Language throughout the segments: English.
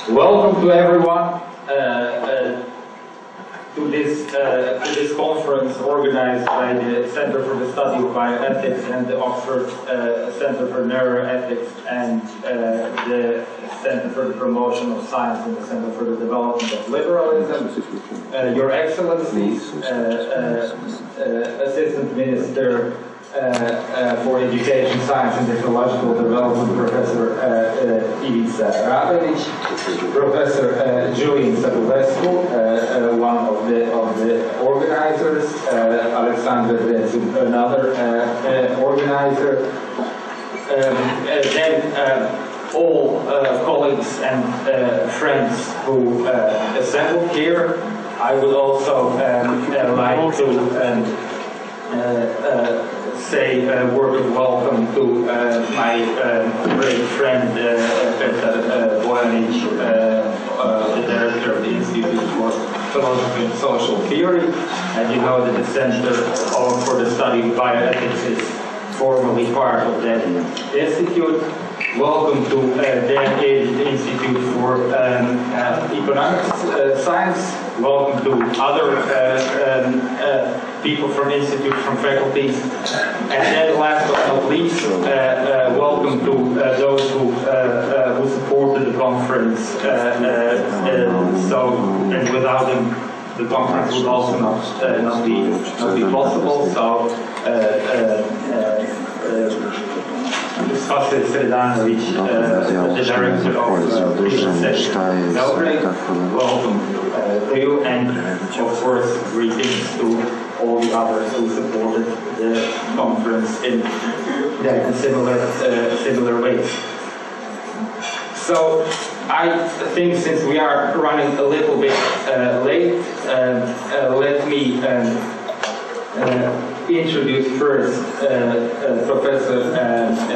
Welcome to everyone to this conference organized by the Center for the Study of Bioethics and the Oxford Center for Neuroethics and the Center for the Promotion of Science and the Center for the Development of Liberalism. Your Excellencies, Assistant Minister for Education, Science and Technological Development, Professor Ivica Radovic, Professor Julian Sadulescu, one of the organizers, Alexander Rezum, another organizer, then all colleagues and friends who assembled here. I would also like to say a word of welcome to my great friend Petar Bojanic, the director of the Institute for Philosophy and Social Theory. And you know that the Center for the Study of Bioethics is formally part of that institute. Welcome to the Institute for Economics Science. Welcome to other people from institutes, from faculties. And then last but not least, welcome to those who supported the conference. And without them, the conference would also not be possible. So, Vasil Sredanovic, the director of Research Belgrade, welcome to you, and of course greetings to all the others who supported the conference in similar ways. So I think since we are running a little bit late, let me introduce first Professor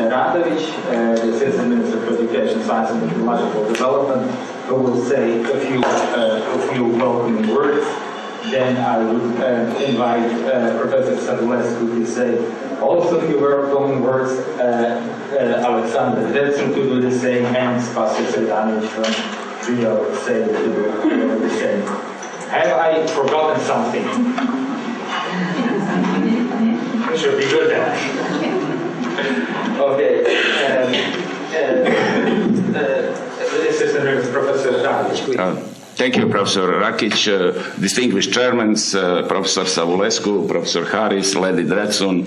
Radovic, the Assistant Minister for Education, Science and Technological Development, who will say a few welcoming words. Then I would invite Professor Sadulescu to say also a few welcoming words, Alexander Rezum to do the same, and Vasil Sredanovic from Trio say to do the same. Have I forgotten something? Should be good then. Okay. This is Professor Rakic, please. Thank you, Professor Rakic, distinguished chairmen, Professor Savulescu, Professor Harris, Lady Dretsun,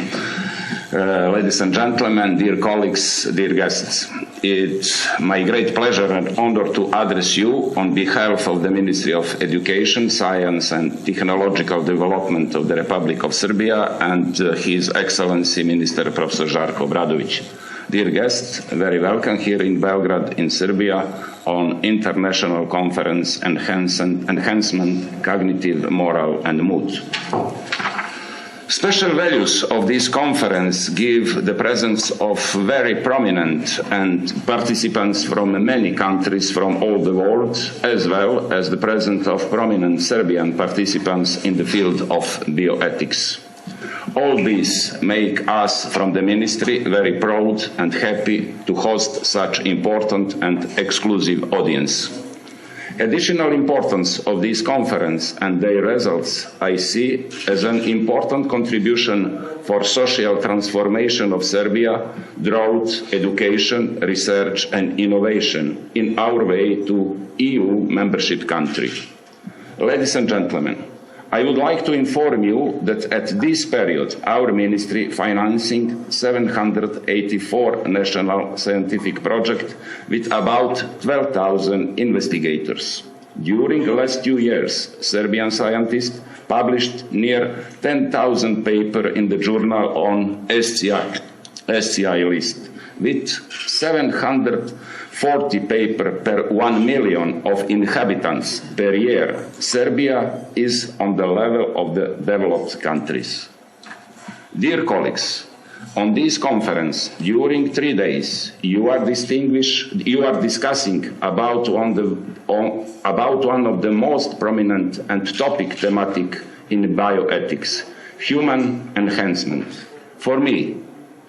ladies and gentlemen, dear colleagues, dear guests. It's my great pleasure and honor to address you on behalf of the Ministry of Education, Science and Technological Development of the Republic of Serbia and His Excellency Minister Professor Žarko Obradović. Dear guests, very welcome here in Belgrade, in Serbia, on International Conference Enhancement Cognitive, Moral and Mood. Special values of this conference give the presence of very prominent and participants from many countries from all the world, as well as the presence of prominent Serbian participants in the field of bioethics. All these make us from the Ministry very proud and happy to host such important and exclusive audience. Additional importance of this conference and their results I see as an important contribution for social transformation of Serbia throughout education, research and innovation in our way to EU membership country. Ladies and gentlemen, I would like to inform you that at this period our ministry financing 784 national scientific projects with about 12,000 investigators. During the last 2 years, Serbian scientists published near 10,000 papers in the journal on SCI list, with 740 papers per 1 million of inhabitants per year. Serbia is on the level of the developed countries. Dear colleagues, on this conference, during 3 days, you are discussing about one of the most prominent and topic thematic in bioethics, human enhancement. For me,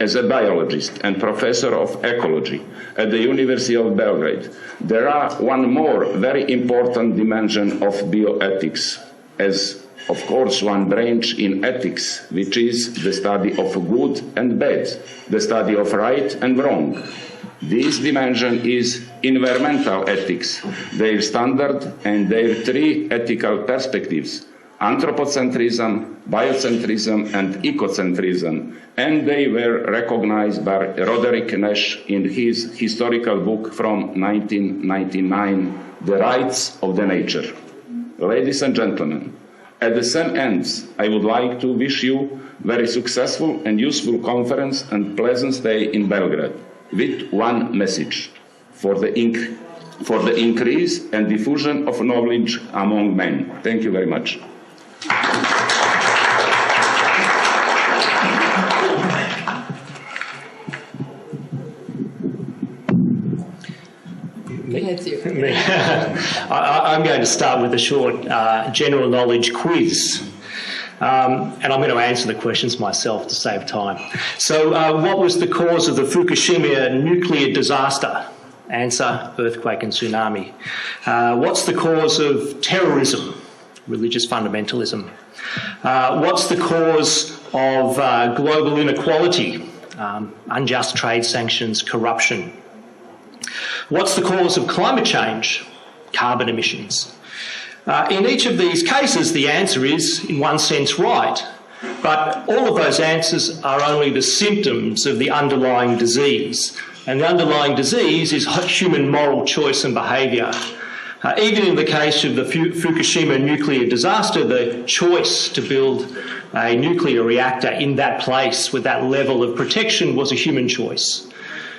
as a biologist and professor of ecology at the University of Belgrade, there are one more very important dimension of bioethics, as of course one branch in ethics, which is the study of good and bad, the study of right and wrong. This dimension is environmental ethics, their standard and their three ethical perspectives: anthropocentrism, biocentrism, and ecocentrism, and they were recognized by Roderick Nash in his historical book from 1999, The Rights of the Nature. Ladies and gentlemen, at the same ends, I would like to wish you very successful and useful conference and pleasant stay in Belgrade, with one message: for the increase and diffusion of knowledge among men. Thank you very much. I'm going to start with a short general knowledge quiz. And I'm going to answer the questions myself to save time. So what was the cause of the Fukushima nuclear disaster? Answer: earthquake and tsunami. What's the cause of terrorism? Religious fundamentalism. What's the cause of global inequality? Unjust trade sanctions, corruption. What's the cause of climate change? Carbon emissions. In each of these cases, the answer is, in one sense, right, but all of those answers are only the symptoms of the underlying disease, and the underlying disease is human moral choice and behaviour. Even in the case of the Fukushima nuclear disaster, the choice to build a nuclear reactor in that place with that level of protection was a human choice.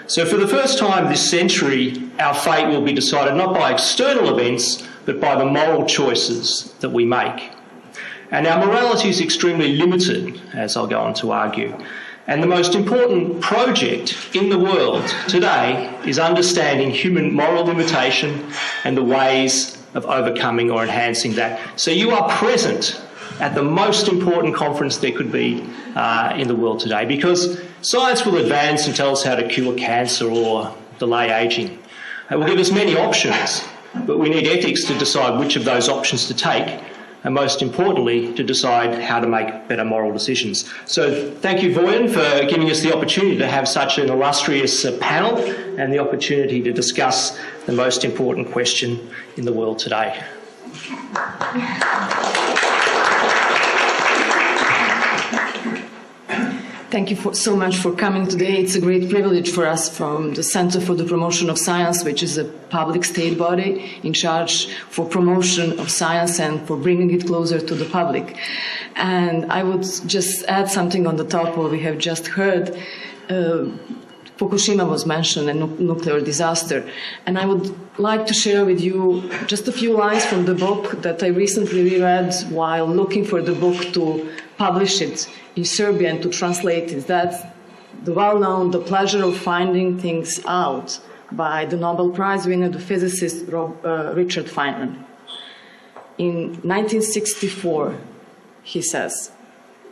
So for the first time this century, our fate will be decided not by external events, but by the moral choices that we make. And our morality is extremely limited, as I'll go on to argue. And the most important project in the world today is understanding human moral limitation and the ways of overcoming or enhancing that. So you are present at the most important conference there could be in the world today, because science will advance and tell us how to cure cancer or delay ageing. It will give us many options, but we need ethics to decide which of those options to take, and most importantly, to decide how to make better moral decisions. So thank you, Voyan, for giving us the opportunity to have such an illustrious panel and the opportunity to discuss the most important question in the world today. Thank you so much for coming today. It's a great privilege for us from the Center for the Promotion of Science, which is a public state body in charge for promotion of science and for bringing it closer to the public. And I would just add something on the top of what we have just heard. Fukushima was mentioned, a nuclear disaster. And I would like to share with you just a few lines from the book that I recently reread while looking for the book to publish it in Serbian, to translate it. That's the well-known The Pleasure of Finding Things Out by the Nobel Prize winner, the physicist Richard Feynman. In 1964, he says,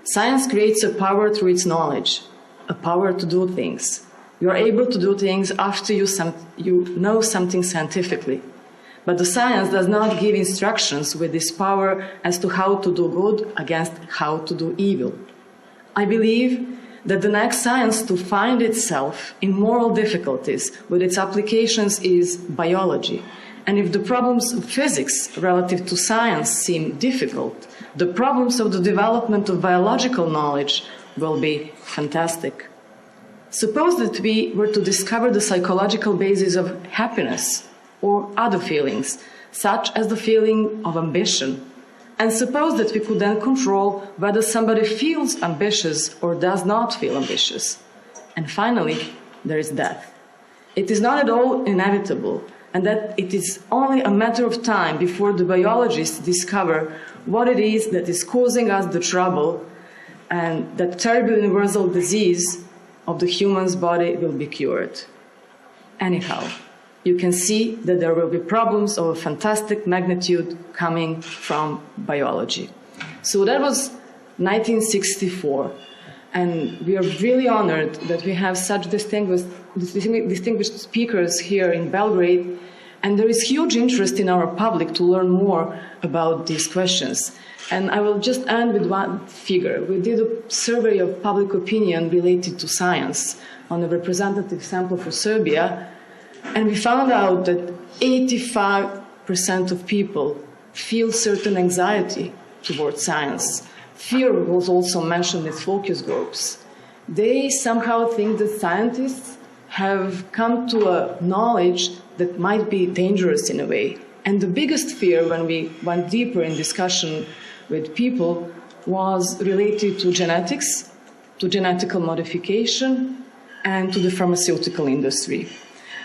"Science creates a power through its knowledge, a power to do things. You are able to do things after you know something scientifically. But the science does not give instructions with this power as to how to do good against how to do evil. I believe that the next science to find itself in moral difficulties with its applications is biology. And if the problems of physics relative to science seem difficult, the problems of the development of biological knowledge will be fantastic. Suppose that we were to discover the psychological basis of happiness or other feelings, such as the feeling of ambition. And suppose that we could then control whether somebody feels ambitious or does not feel ambitious. And finally, there is death. It is not at all inevitable, and that it is only a matter of time before the biologists discover what it is that is causing us the trouble, and that terrible universal disease of the human's body will be cured. Anyhow, you can see that there will be problems of a fantastic magnitude coming from biology." So that was 1964. And we are really honored that we have such distinguished speakers here in Belgrade. And there is huge interest in our public to learn more about these questions. And I will just end with one figure. We did a survey of public opinion related to science on a representative sample for Serbia. And we found out that 85% of people feel certain anxiety towards science. Fear was also mentioned in focus groups. They somehow think that scientists have come to a knowledge that might be dangerous in a way. And the biggest fear, when we went deeper in discussion with people, was related to genetics, to genetical modification, and to the pharmaceutical industry.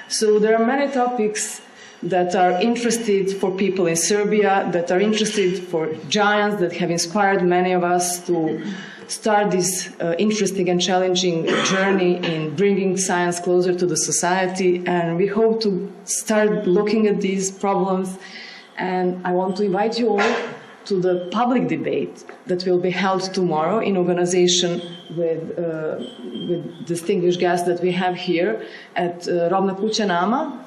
So there are many topics that are interested for people in Serbia, that are interested for giants, that have inspired many of us to start this interesting and challenging journey in bringing science closer to the society. And we hope to start looking at these problems. And I want to invite you all to the public debate that will be held tomorrow in organization with distinguished guests that we have here at Robna Kuća Nama.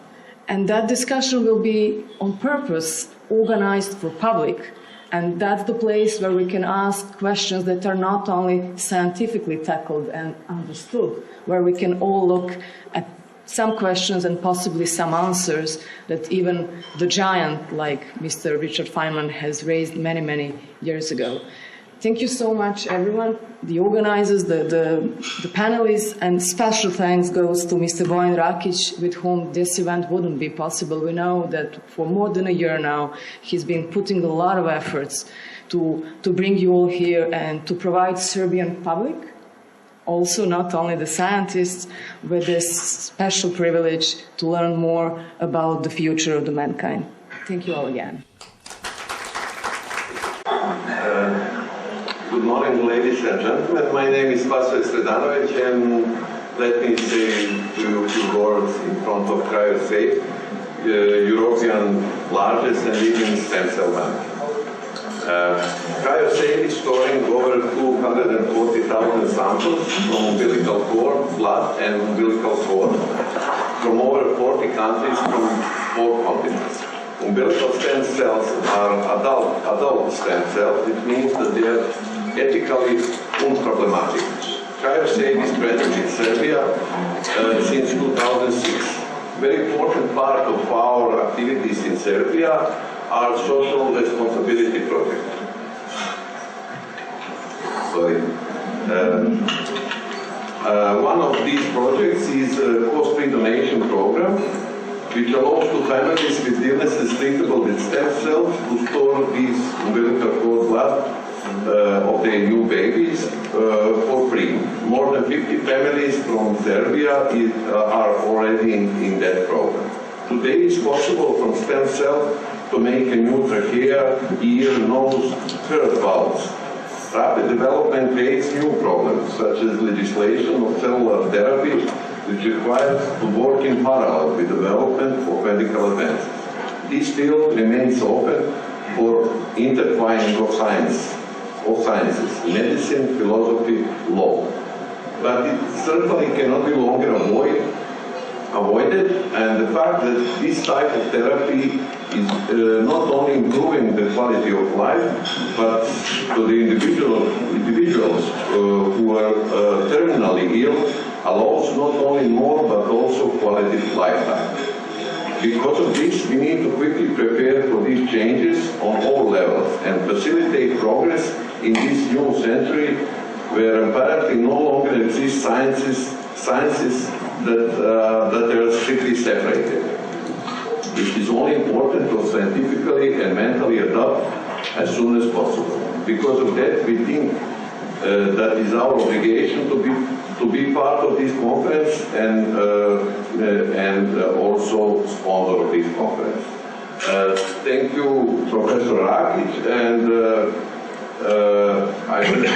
And that discussion will be on purpose organized for public. And that's the place where we can ask questions that are not only scientifically tackled and understood, where we can all look at some questions and possibly some answers that even the giant like Mr. Richard Feynman has raised many, many years ago. Thank you so much, everyone, the organizers, the panelists, and special thanks goes to Mr. Bojan Rakic, with whom this event wouldn't be possible. We know that for more than a year now, he's been putting a lot of efforts to bring you all here and to provide Serbian public, also not only the scientists, with this special privilege to learn more about the future of the mankind. Thank you all again. Good morning, ladies and gentlemen. My name is Vasil Sredanovic, and let me say to you a few words in front of CryoSafe, European largest and leading stem cell bank. CryoSafe is storing over 240,000 samples from umbilical cord, blood, and umbilical cord from over 40 countries from 4 continents. Umbilical stem cells are adult stem cells, which means that they are ethically unproblematic. CryoSafe is present in Serbia since 2006. Very important part of our activities in Serbia are social responsibility projects. One of these projects is a cost-free donation program, which allows to families with illnesses treatable with stem cells to store these umbilical cord blood of their new babies for free. More than 50 families from Serbia are already in that program. Today it's possible from stem cells to make a new trachea, ear, nose, heart valves. Rapid development creates new problems, such as legislation of cellular therapy, which requires to work in parallel with development of medical advances. This field remains open for intertwining of sciences, medicine, philosophy, law. But it certainly cannot be longer avoided, and the fact that this type of therapy is not only improving the quality of life, but to the individuals who are terminally ill, allows not only more but also quality of lifetime. Because of this, we need to quickly prepare for these changes on all levels and facilitate progress in this new century, where apparently no longer exist sciences that are strictly separated. It is only important to scientifically and mentally adapt as soon as possible. Because of that, we think that is our obligation to be part of this conference and also sponsor of this conference. Thank you, Professor Rakic, and I wish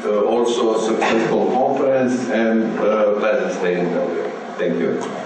you also a successful conference and pleasant stay in Belgrade. Thank you.